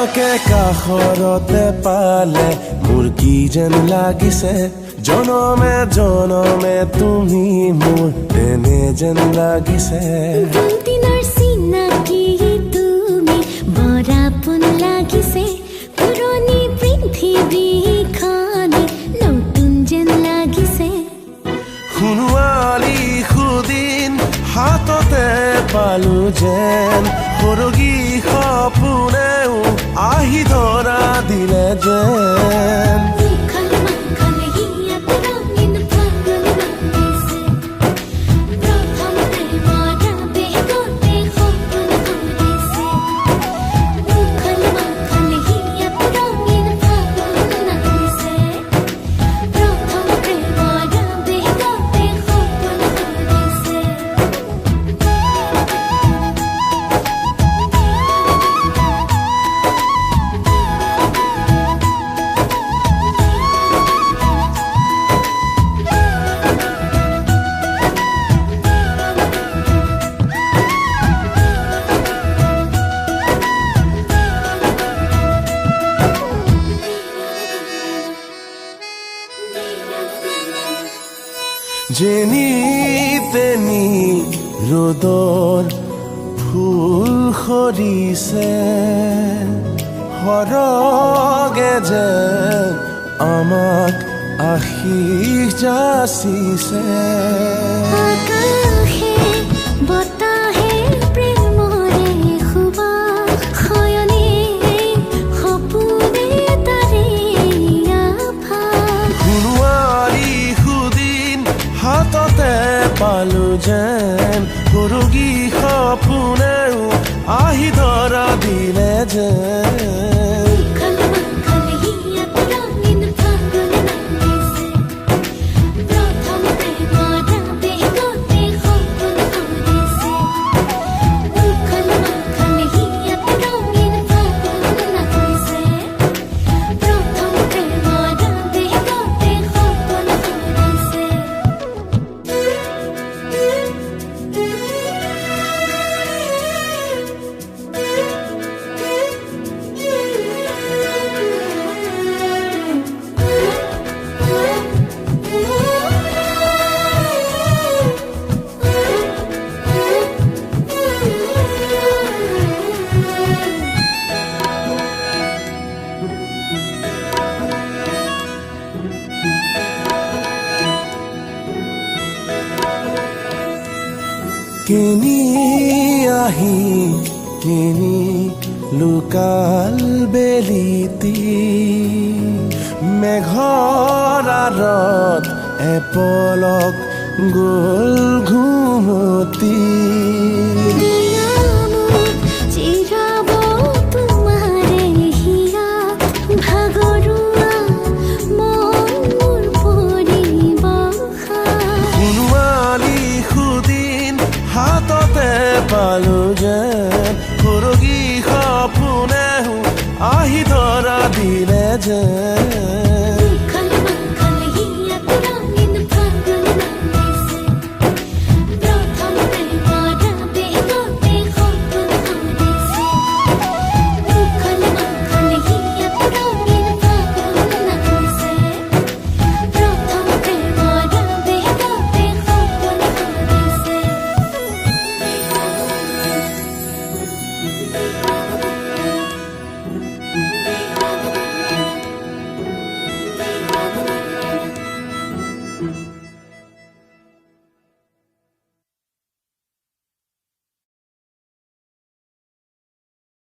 তোমাকে কাষৰতে পালে মোৰ কি যেন লাগিছে জনমে জনমে তুমি মোৰ তেনে যেন লাগিছে দিনৰ চিনাকি তুমি বৰাপন লাগিছে পুৰণি পৃথিৱীখনে নতুন যেন লাগিছে সোণোৱালী সুদিন হাততে পালো যেন সৰগী সপোনেও আহি ধৰা দিলে যেন যেনি তেনি ৰ'দৰ ফুল সৰিছে সৰগে যেন আমাক আশীষ যাচিছে আকাশে বতাহে প্ৰেমৰে সুবাস শয়নে সপোনে তাৰে আভাস সোণোৱালী সুদিন হাততে পালো যেন সৰগী সপোনেও আহি ধৰা দিলে যেন কিনি আহি কিনি লুকাল বেলিতি মেঘৰ আঁৰত এপলক গ'ল ঘুমতি হাততে পালো যেন সৰগী সপোনেও আহি ধৰা দিলে যেন